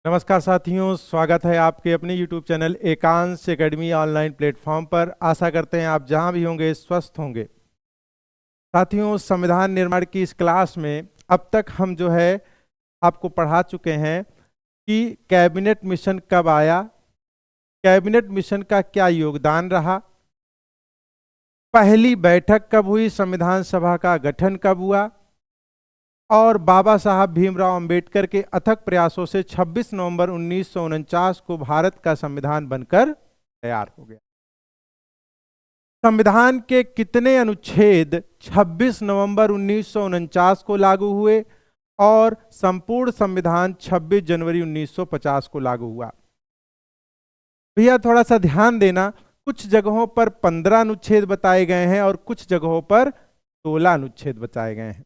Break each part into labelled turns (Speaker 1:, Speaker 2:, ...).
Speaker 1: नमस्कार साथियों, स्वागत है आपके अपने YouTube चैनल एकांश एकेडमी ऑनलाइन प्लेटफॉर्म पर। आशा करते हैं आप जहां भी होंगे स्वस्थ होंगे। साथियों, संविधान निर्माण की इस क्लास में अब तक हम जो है आपको पढ़ा चुके हैं कि कैबिनेट मिशन कब आया, कैबिनेट मिशन का क्या योगदान रहा, पहली बैठक कब हुई, संविधान सभा का गठन कब हुआ और बाबा साहब भीमराव अंबेडकर के अथक प्रयासों से 26 नवंबर 1949 को भारत का संविधान बनकर तैयार हो गया। संविधान के कितने अनुच्छेद 26 नवंबर 1949 को लागू हुए और संपूर्ण संविधान 26 जनवरी 1950 को लागू हुआ? भैया थोड़ा सा ध्यान देना, कुछ जगहों पर 15 अनुच्छेद बताए गए हैं और कुछ जगहों पर 16 अनुच्छेद बताए गए हैं।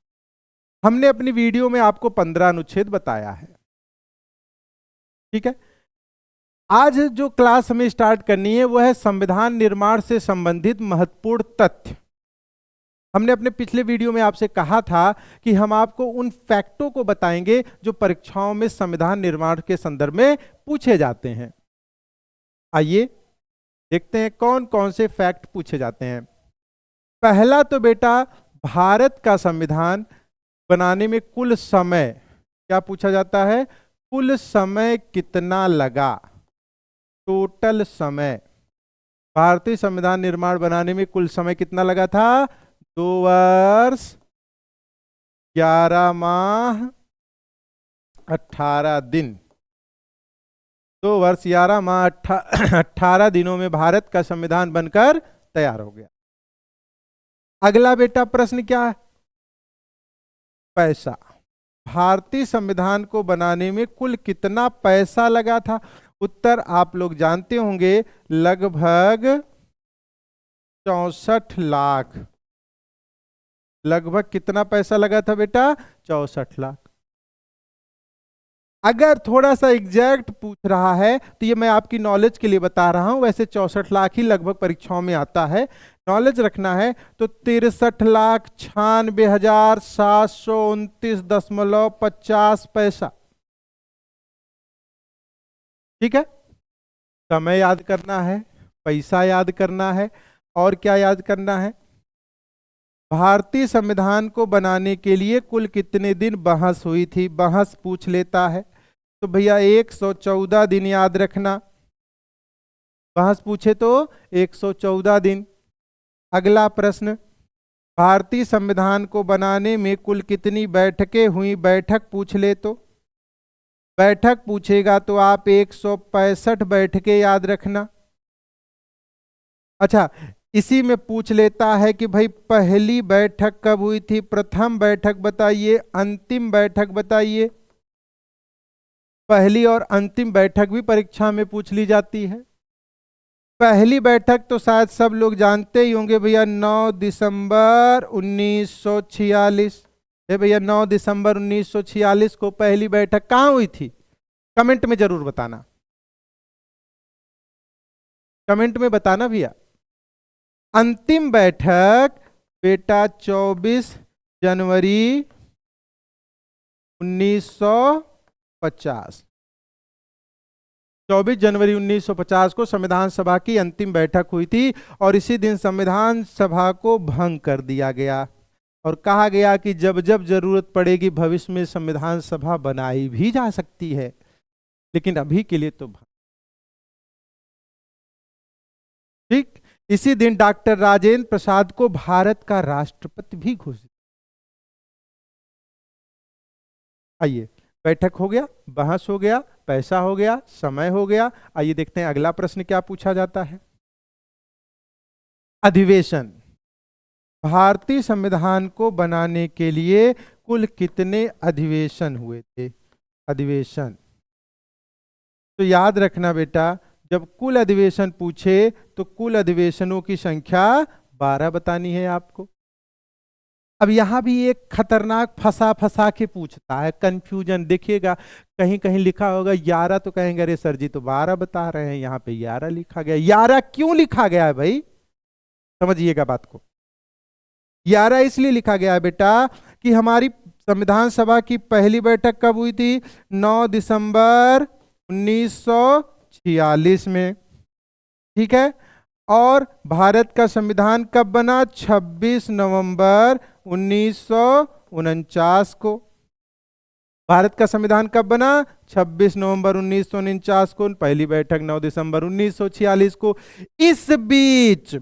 Speaker 1: हमने अपनी वीडियो में आपको 15 अनुच्छेद बताया है, ठीक है। आज जो क्लास हमें स्टार्ट करनी है वो है संविधान निर्माण से संबंधित महत्वपूर्ण तथ्य। हमने अपने पिछले वीडियो में आपसे कहा था कि हम आपको उन फैक्टों को बताएंगे जो परीक्षाओं में संविधान निर्माण के संदर्भ में पूछे जाते हैं। आइए देखते हैं कौन कौन से फैक्ट पूछे जाते हैं। पहला तो बेटा, भारत का संविधान बनाने में कुल समय क्या पूछा जाता है? कुल समय कितना लगा, टोटल समय। भारतीय संविधान निर्माण बनाने में कुल समय कितना लगा था? 2 वर्ष 11 माह 18 दिन। 2 वर्ष 11 माह 18 दिनों में भारत का संविधान बनकर तैयार हो गया। अगला बेटा प्रश्न क्या है? पैसा। भारतीय संविधान को बनाने में कुल कितना पैसा लगा था? उत्तर आप लोग जानते होंगे, लगभग 64 लाख। लगभग कितना पैसा लगा था बेटा? 64 लाख। अगर थोड़ा सा एग्जैक्ट पूछ रहा है तो ये मैं आपकी नॉलेज के लिए बता रहा हूं, वैसे 64 लाख ही लगभग परीक्षाओं में आता है। नॉलेज रखना है तो 63,96,729.50 पैसा, ठीक है। समय याद करना है, पैसा याद करना है, और क्या याद करना है? भारतीय संविधान को बनाने के लिए कुल कितने दिन बहस हुई थी? बहस पूछ लेता है तो भैया 114 दिन याद रखना। बहस पूछे तो 114 दिन। अगला प्रश्न, भारतीय संविधान को बनाने में कुल कितनी बैठकें हुई? बैठक पूछ ले तो बैठक पूछेगा तो आप 165 बैठकें याद रखना। अच्छा, इसी में पूछ लेता है कि भाई पहली बैठक कब हुई थी? प्रथम बैठक बताइए, अंतिम बैठक बताइए। पहली और अंतिम बैठक भी परीक्षा में पूछ ली जाती है। पहली बैठक तो शायद सब लोग जानते ही होंगे भैया, 9 दिसंबर 1946। भैया 9 दिसंबर 1946 को पहली बैठक कहां हुई थी? कमेंट में जरूर बताना, कमेंट में बताना भैया। अंतिम बैठक बेटा 24 जनवरी 1950। 24 जनवरी 1950 को संविधान सभा की अंतिम बैठक हुई थी और इसी दिन संविधान सभा को भंग कर दिया गया और कहा गया कि जब जब जरूरत पड़ेगी भविष्य में संविधान सभा बनाई भी जा सकती है, लेकिन अभी के लिए तो ठीक। इसी दिन डॉक्टर राजेंद्र प्रसाद को भारत का राष्ट्रपति भी घोषित। आइए, बैठक हो गया, बहस हो गया, पैसा हो गया, समय हो गया। आइए देखते हैं अगला प्रश्न क्या पूछा जाता है। अधिवेशन। भारतीय संविधान को बनाने के लिए कुल कितने अधिवेशन हुए थे? अधिवेशन तो याद रखना बेटा, जब कुल अधिवेशन पूछे तो कुल अधिवेशनों की संख्या 12 बतानी है आपको। अब यहां भी एक खतरनाक फंसा के पूछता है, कंफ्यूजन देखिएगा। कहीं कहीं लिखा होगा 11, तो कहेंगे अरे सर जी तो 12 बता रहे हैं, यहां पे 11 लिखा गया। 11 क्यों लिखा गया है भाई? समझिएगा बात को। 11 इसलिए लिखा गया है बेटा कि हमारी संविधान सभा की पहली बैठक कब हुई थी? 9 दिसंबर 1946 में, ठीक है। और भारत का संविधान कब बना? 26 नवंबर 1949 को। भारत का संविधान कब बना? 26 नवंबर 1949 को। पहली बैठक 9 दिसंबर 1946 को। इस बीच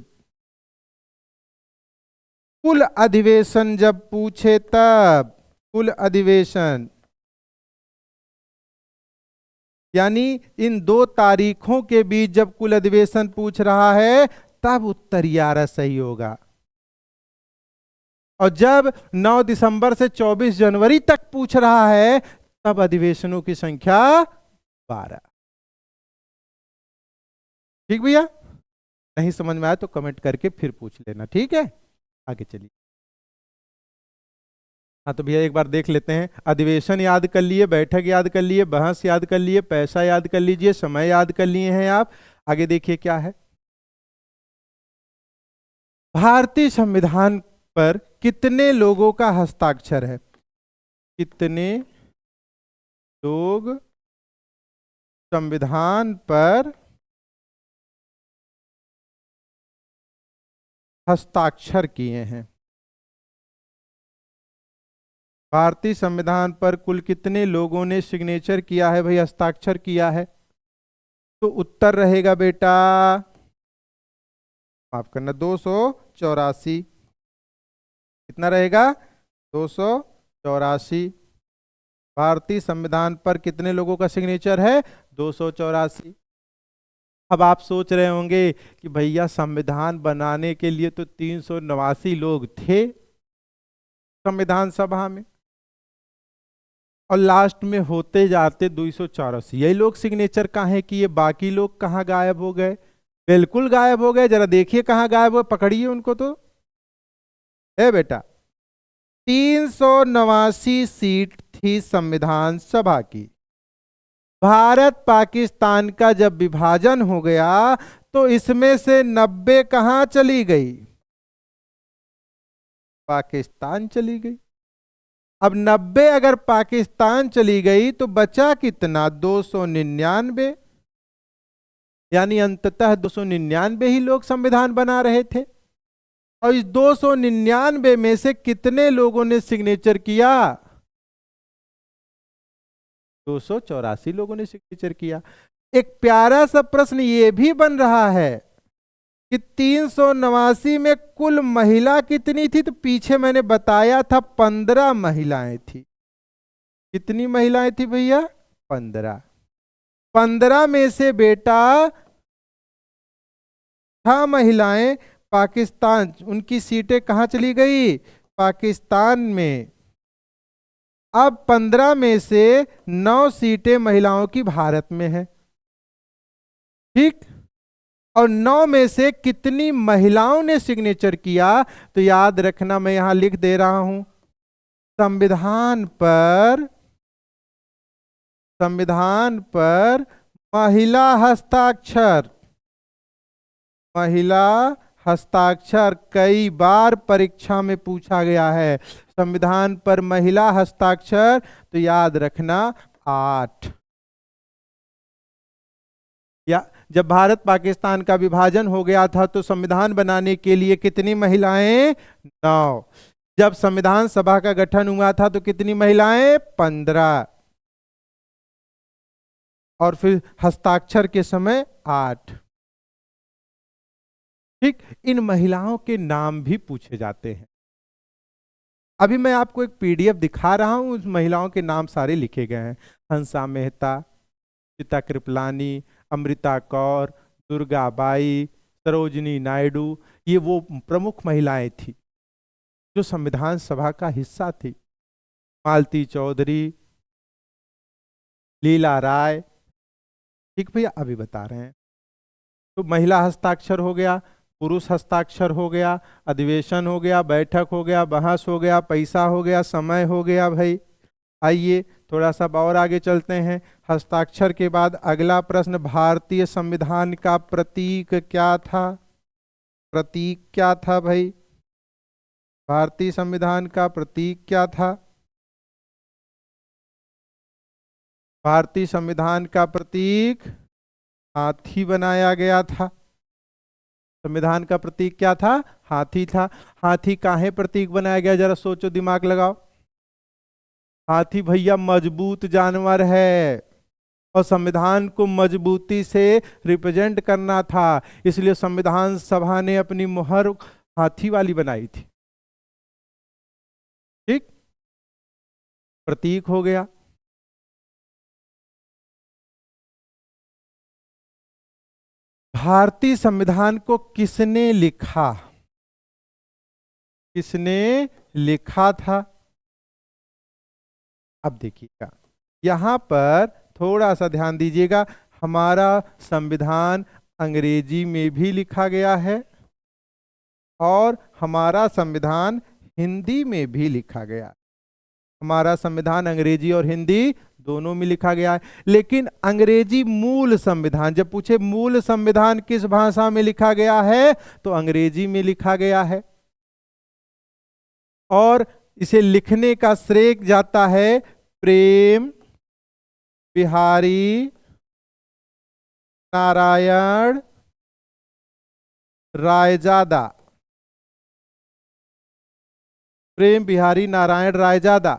Speaker 1: कुल अधिवेशन जब पूछे तब, कुल अधिवेशन यानी इन दो तारीखों के बीच जब कुल अधिवेशन पूछ रहा है तब उत्तर 11 सही होगा। और जब 9 दिसंबर से 24 जनवरी तक पूछ रहा है तब अधिवेशनों की संख्या 12। ठीक भैया? नहीं समझ में आया तो कमेंट करके फिर पूछ लेना, ठीक है। आगे चलिए। हाँ तो भैया एक बार देख लेते हैं। अधिवेशन याद कर लिए, बैठक याद कर लिए, बहस याद कर लिए, पैसा याद कर लीजिए, समय याद कर लिए हैं आप। आगे देखिए क्या है। भारतीय संविधान पर कितने लोगों का हस्ताक्षर है? कितने लोग संविधान पर हस्ताक्षर किए हैं? भारतीय संविधान पर कुल कितने लोगों ने सिग्नेचर किया है भाई, हस्ताक्षर किया है? तो उत्तर रहेगा बेटा, माफ करना, 284। कितना रहेगा? 284। भारतीय संविधान पर कितने लोगों का सिग्नेचर है? 284। अब आप सोच रहे होंगे कि भैया संविधान बनाने के लिए तो 389 लोग थे संविधान सभा में, और लास्ट में होते जाते 284 यही लोग सिग्नेचर काहे किए, बाकी लोग कहाँ गायब हो गए? बिल्कुल गायब हो गए। जरा देखिए कहाँ गायब हुए, पकड़िए उनको तो। है बेटा, 389 सीट थी संविधान सभा की। भारत पाकिस्तान का जब विभाजन हो गया तो इसमें से 90 कहां चली गई? पाकिस्तान चली गई। अब 90 अगर पाकिस्तान चली गई तो बचा कितना? 299। यानी अंततः 299 ही लोग संविधान बना रहे थे। और इस 299 में से कितने लोगों ने सिग्नेचर किया? 284 लोगों ने सिग्नेचर किया। एक प्यारा सा प्रश्न ये भी बन रहा है कि 389 में कुल महिला कितनी थी? तो पीछे मैंने बताया था 15 महिलाएं थी। कितनी महिलाएं थी भैया? 15। 15 में से बेटा 6 महिलाएं पाकिस्तान, उनकी सीटें कहां चली गई? पाकिस्तान में। अब 15 में से 9 सीटें महिलाओं की भारत में है, ठीक। और 9 में से कितनी महिलाओं ने सिग्नेचर किया? तो याद रखना, मैं यहां लिख दे रहा हूं, संविधान पर, संविधान पर महिला हस्ताक्षर, महिला हस्ताक्षर कई बार परीक्षा में पूछा गया है। संविधान पर महिला हस्ताक्षर तो याद रखना 8। या जब भारत पाकिस्तान का विभाजन हो गया था तो संविधान बनाने के लिए कितनी महिलाएं? 9। जब संविधान सभा का गठन हुआ था तो कितनी महिलाएं? 15। और फिर हस्ताक्षर के समय 8। ठीक। इन महिलाओं के नाम भी पूछे जाते हैं। अभी मैं आपको एक पीडीएफ दिखा रहा हूं, उस महिलाओं के नाम सारे लिखे गए हैं। हंसा मेहता, सीता कृपलानी, अमृता कौर, दुर्गा बाई, सरोजिनी नायडू, ये वो प्रमुख महिलाएं थी जो संविधान सभा का हिस्सा थी। मालती चौधरी, लीला राय। ठीक भैया, अभी बता रहे हैं। तो महिला हस्ताक्षर हो गया, पुरुष हस्ताक्षर हो गया, अधिवेशन हो गया, बैठक हो गया, बहस हो गया, पैसा हो गया, समय हो गया भाई। आइए थोड़ा सा और आगे चलते हैं। हस्ताक्षर के बाद अगला प्रश्न, भारतीय संविधान का प्रतीक क्या था? प्रतीक क्या था भाई? भारतीय संविधान का प्रतीक क्या था? भारतीय संविधान का प्रतीक हाथी बनाया गया था। संविधान का प्रतीक क्या था? हाथी था। हाथी काहे प्रतीक बनाया गया? जरा सोचो, दिमाग लगाओ। हाथी भैया मजबूत जानवर है और संविधान को मजबूती से रिप्रेजेंट करना था, इसलिए संविधान सभा ने अपनी मुहर हाथी वाली बनाई थी। ठीक, प्रतीक हो गया। भारतीय संविधान को किसने लिखा? किसने लिखा था? अब देखिएगा, यहां पर थोड़ा सा ध्यान दीजिएगा। हमारा संविधान अंग्रेजी में भी लिखा गया है और हमारा संविधान हिंदी में भी लिखा गया है। हमारा संविधान अंग्रेजी और हिंदी दोनों में लिखा गया है। लेकिन अंग्रेजी मूल संविधान, जब पूछे मूल संविधान किस भाषा में लिखा गया है, तो अंग्रेजी में लिखा गया है। और इसे लिखने का श्रेय जाता है प्रेम बिहारी नारायण रायजादा। प्रेम बिहारी नारायण रायजादा,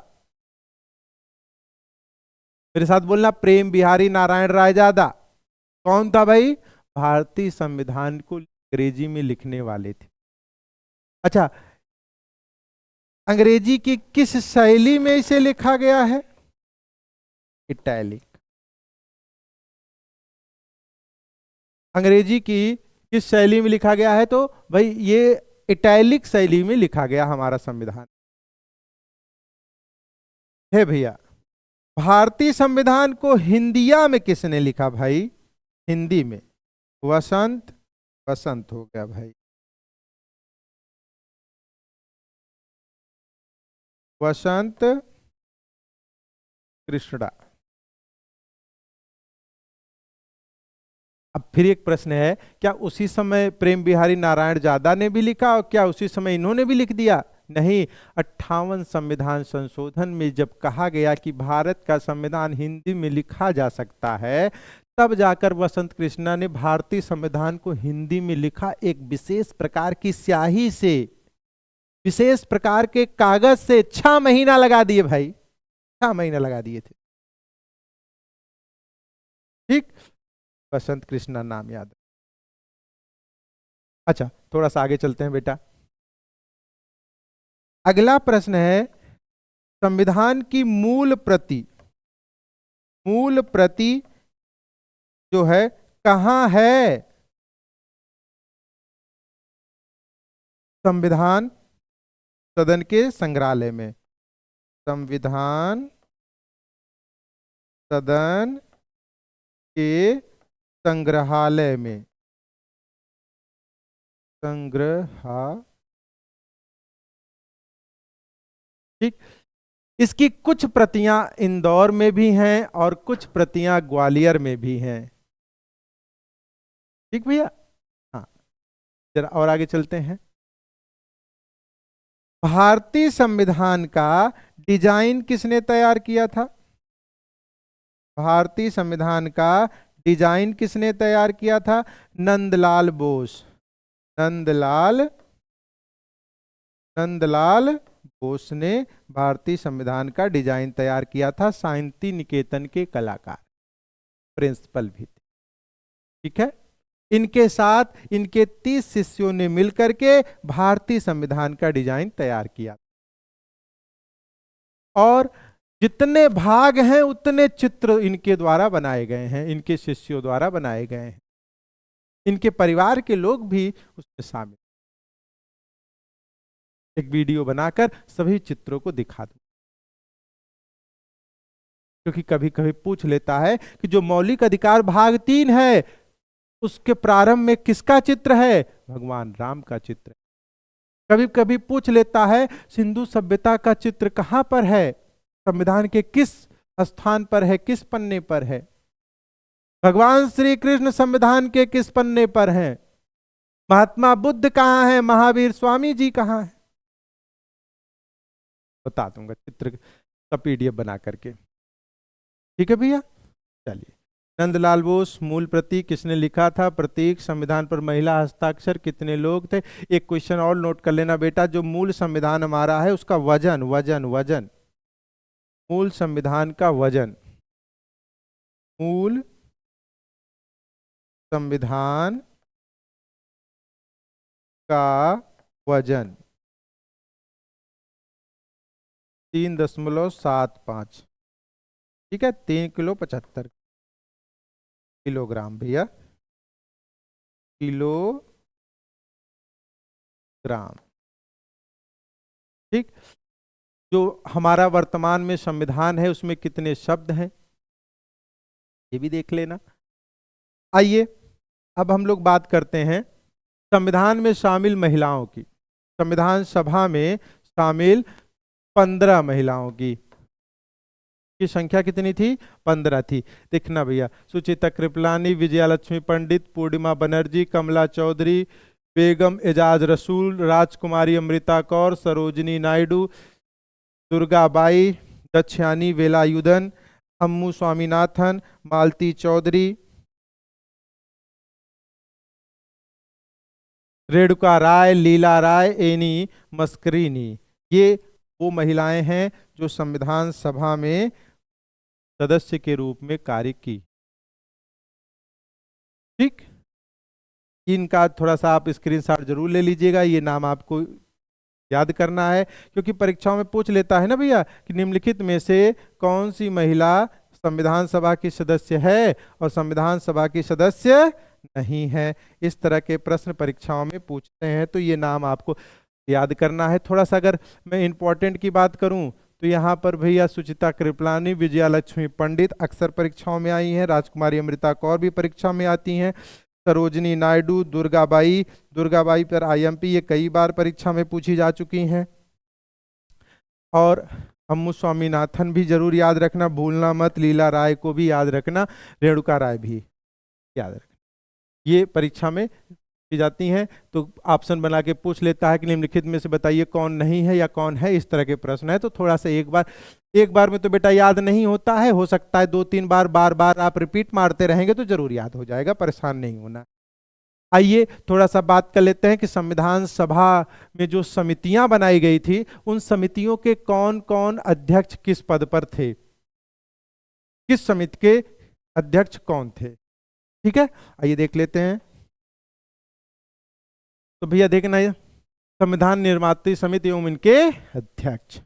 Speaker 1: मेरे साथ बोलना, प्रेम बिहारी नारायण रायजादा। कौन था भाई? भारतीय संविधान को अंग्रेजी में लिखने वाले थे। अच्छा, अंग्रेजी की किस शैली में इसे लिखा गया है? इटैलिक। अंग्रेजी की किस शैली में लिखा गया है? तो भाई ये इटैलिक शैली में लिखा गया हमारा संविधान है भैया। भारतीय संविधान को हिंदिया में किसने लिखा भाई? हिंदी में वसंत, वसंत हो गया भाई, वसंत कृष्णा। अब फिर एक प्रश्न है, क्या उसी समय प्रेम बिहारी नारायण जादा ने भी लिखा और क्या उसी समय इन्होंने भी लिख दिया? नहीं, 58 संविधान संशोधन में जब कहा गया कि भारत का संविधान हिंदी में लिखा जा सकता है, तब जाकर वसंत कृष्णा ने भारतीय संविधान को हिंदी में लिखा, एक विशेष प्रकार की स्याही से, विशेष प्रकार के कागज से। 6 महीना लगा दिए भाई, 6 महीना लगा दिए थे। ठीक, वसंत कृष्णा नाम याद है। अच्छा, थोड़ा सा आगे चलते हैं बेटा। अगला प्रश्न है, संविधान की मूल प्रति, मूल प्रति जो है कहां है? संविधान सदन के संग्रहालय में, संविधान सदन के संग्रहालय में, संग्रह। ठीक, इसकी कुछ प्रतियां इंदौर में भी हैं और कुछ प्रतियां ग्वालियर में भी हैं। ठीक भैया, हाँ, जरा और आगे चलते हैं। भारतीय संविधान का डिजाइन किसने तैयार किया था? भारतीय संविधान का डिजाइन किसने तैयार किया था? नंदलाल बोस। नंदलाल, नंदलाल बोस ने भारतीय संविधान का डिजाइन तैयार किया था। शांति निकेतन के कलाकार, प्रिंसिपल भी थे। ठीक है, इनके साथ इनके 30 शिष्यों ने मिलकर के भारतीय संविधान का डिजाइन तैयार किया और जितने भाग हैं उतने चित्र इनके द्वारा बनाए गए हैं, इनके शिष्यों द्वारा बनाए गए हैं। इनके परिवार के लोग भी उसमें शामिल। एक वीडियो बनाकर सभी चित्रों को दिखा दूं, क्योंकि कभी कभी पूछ लेता है कि जो मौलिक अधिकार भाग 3 है, उसके प्रारंभ में किसका चित्र है? भगवान राम का चित्र। कभी कभी पूछ लेता है सिंधु सभ्यता का चित्र कहां पर है, संविधान के किस स्थान पर है, किस पन्ने पर है? भगवान श्री कृष्ण संविधान के किस पन्ने पर हैं? महात्मा बुद्ध कहां है? महावीर स्वामी जी कहां है? बता दूंगा चित्र का PDF बना करके। ठीक है भैया। चलिए, नंदलाल बोस मूल प्रतीक किसने लिखा था? प्रतीक संविधान पर महिला हस्ताक्षर कितने लोग थे? एक क्वेश्चन और नोट कर लेना बेटा, जो मूल संविधान हमारा है उसका वजन वजन वजन मूल संविधान का वजन, मूल संविधान का वजन 3.75, ठीक है, 3 किलो 75 किलोग्राम भैया, किलोग्राम। ठीक, जो हमारा वर्तमान में संविधान है उसमें कितने शब्द हैं ये भी देख लेना। आइए अब हम लोग बात करते हैं संविधान में शामिल महिलाओं की। संविधान सभा में शामिल 15 महिलाओं की संख्या कितनी थी? 15 थी। देखना भैया, सुचिता कृपलानी, विजयालक्ष्मी पंडित, पूर्णिमा बनर्जी, कमला चौधरी, बेगम एजाज रसूल, राजकुमारी अमृता कौर, सरोजिनी नायडू, दुर्गाबाई, दक्षयानी वेलायुधन, अम्मू स्वामीनाथन, मालती चौधरी, रेणुका राय, लीला राय, एनी मस्करीनी, ये वो महिलाएं हैं जो संविधान सभा में सदस्य के रूप में कार्य की। ठीक, इनका थोड़ा सा आप स्क्रीनशॉट जरूर ले लीजिएगा, ये नाम आपको याद करना है क्योंकि परीक्षाओं में पूछ लेता है ना भैया कि निम्नलिखित में से कौन सी महिला संविधान सभा की सदस्य है और संविधान सभा की सदस्य नहीं है। इस तरह के प्रश्न परीक्षाओं में पूछते हैं, तो ये नाम आपको याद करना है। थोड़ा सा अगर मैं इंपॉर्टेंट की बात करूं तो यहाँ पर भैया सुचिता कृपलानी, विजयालक्ष्मी पंडित अक्सर परीक्षाओं में आई हैं, राजकुमारी अमृता कौर भी परीक्षा में आती हैं, सरोजिनी नायडू, दुर्गाबाई पर आईएमपी ये कई बार परीक्षा में पूछी जा चुकी हैं, और अम्मू स्वामीनाथन भी जरूर याद रखना, भूलना मत, लीला राय को भी याद रखना, रेणुका राय भी याद रखना, ये परीक्षा में की जाती हैं। तो ऑप्शन बना के पूछ लेता है कि निम्नलिखित में से बताइए कौन नहीं है या कौन है, इस तरह के प्रश्न है। तो थोड़ा सा एक बार में तो बेटा याद नहीं होता है, हो सकता है 2-3 बार बार आप रिपीट मारते रहेंगे तो जरूर याद हो जाएगा, परेशान नहीं होना। आइए थोड़ा सा बात कर लेते हैं कि संविधान सभा में जो समितियां बनाई गई थी उन समितियों के कौन कौन अध्यक्ष किस पद पर थे, किस समिति के अध्यक्ष कौन थे। ठीक है, आइए देख लेते हैं। तो भैया देखना, संविधान निर्मात्री समिति एवं इनके अध्यक्ष,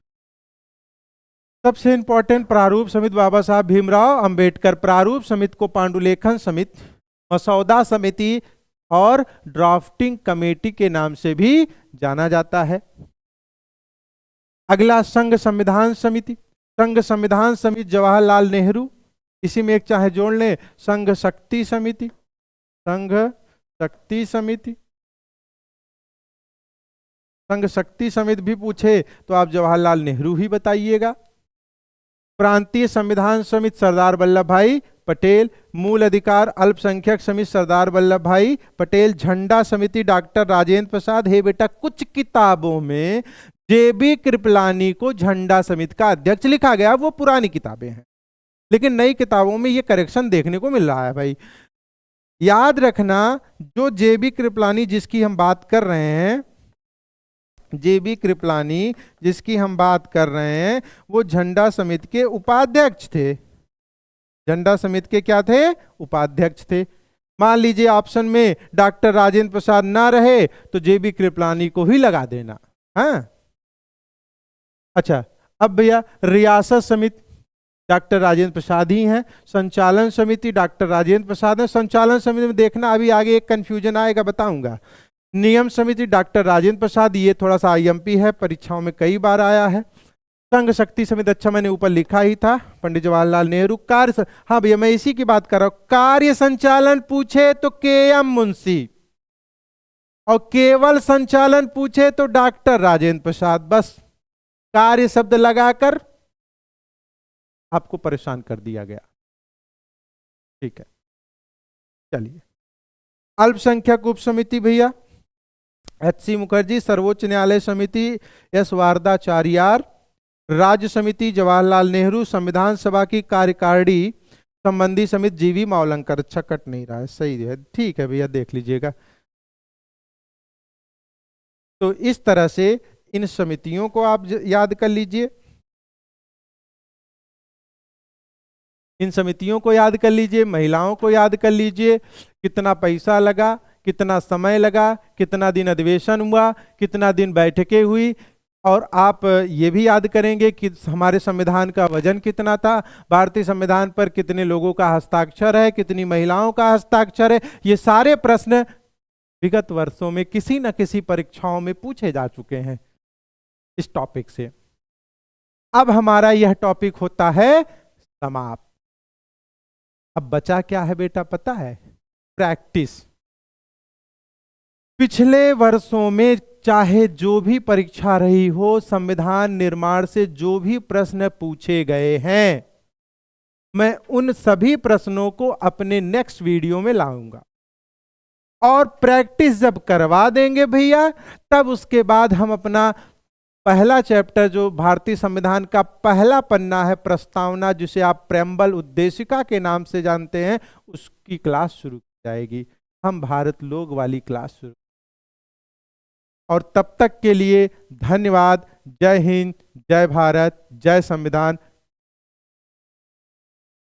Speaker 1: सबसे इंपॉर्टेंट प्रारूप समिति बाबा साहब भीमराव अंबेडकर, प्रारूप समिति को पांडुलेखन समिति, मसौदा समिति और ड्राफ्टिंग कमेटी के नाम से भी जाना जाता है। अगला संघ संविधान समिति, संघ संविधान समिति जवाहरलाल नेहरू, इसी में एक चाहे जोड़ लें संघ शक्ति समिति, संघ शक्ति समिति, संघ शक्ति समिति भी पूछे तो आप जवाहरलाल नेहरू ही बताइएगा। प्रांतीय संविधान समिति सरदार वल्लभ भाई पटेल, मूल अधिकार अल्पसंख्यक समिति सरदार वल्लभ भाई पटेल, झंडा समिति डॉक्टर राजेंद्र प्रसाद। हे बेटा, कुछ किताबों में जेबी कृपलानी को झंडा समिति का अध्यक्ष लिखा गया, वो पुरानी किताबें हैं, लेकिन नई किताबों में ये करेक्शन देखने को मिल रहा है। भाई याद रखना, जो जेबी कृपलानी जिसकी हम बात कर रहे हैं, जेबी कृपलानी जिसकी हम बात कर रहे हैं, वो झंडा समिति के उपाध्यक्ष थे। झंडा समिति के क्या थे? उपाध्यक्ष थे। मान लीजिए ऑप्शन में डॉक्टर राजेंद्र प्रसाद ना रहे तो जेबी कृपलानी को ही लगा देना। हाँ, अच्छा, अब भैया रियासत समिति डॉक्टर राजेंद्र प्रसाद ही हैं, संचालन समिति डॉक्टर राजेंद्र प्रसाद है। संचालन समिति में देखना, अभी आगे एक कंफ्यूजन आएगा, बताऊंगा। नियम समिति डॉक्टर राजेंद्र प्रसाद, ये थोड़ा सा आईएमपी है, परीक्षाओं में कई बार आया है। संघ शक्ति समिति, अच्छा मैंने ऊपर लिखा ही था, पंडित जवाहरलाल नेहरू। हाँ भैया, मैं इसी की बात कर रहा हूं। कार्य संचालन पूछे तो के.एम. मुंशी, और केवल संचालन पूछे तो डॉक्टर राजेंद्र प्रसाद। बस कार्य शब्द लगाकर आपको परेशान कर दिया गया। ठीक है, चलिए। अल्पसंख्यक उप समिति भैया एच.सी. मुखर्जी, सर्वोच्च न्यायालय समिति एस. वारदाचार्यार, राज्य समिति जवाहरलाल नेहरू, संविधान सभा की कार्यकारिणी संबंधी समिति जीवी मावलंकर, अच्छा कट नहीं रहा है, सही है, ठीक है भैया, देख लीजिएगा। तो इस तरह से इन समितियों को आप याद कर लीजिए, इन समितियों को याद कर लीजिए, महिलाओं को याद कर लीजिए, कितना पैसा लगा, कितना समय लगा, कितना दिन अधिवेशन हुआ, कितना दिन बैठकें हुई, और आप ये भी याद करेंगे कि हमारे संविधान का वजन कितना था, भारतीय संविधान पर कितने लोगों का हस्ताक्षर है, कितनी महिलाओं का हस्ताक्षर है। ये सारे प्रश्न विगत वर्षों में किसी न किसी परीक्षाओं में पूछे जा चुके हैं इस टॉपिक से। अब हमारा यह टॉपिक होता है समाप्त। अब बचा क्या है बेटा पता है? प्रैक्टिस। पिछले वर्षों में चाहे जो भी परीक्षा रही हो, संविधान निर्माण से जो भी प्रश्न पूछे गए हैं, मैं उन सभी प्रश्नों को अपने नेक्स्ट वीडियो में लाऊंगा, और प्रैक्टिस जब करवा देंगे भैया, तब उसके बाद हम अपना पहला चैप्टर, जो भारतीय संविधान का पहला पन्ना है, प्रस्तावना, जिसे आप प्रेम्बल उद्देशिका के नाम से जानते हैं, उसकी क्लास शुरू की जाएगी। हम भारत लोग वाली क्लास शुरू। और तब तक के लिए धन्यवाद। जय हिंद, जय भारत, जय संविधान।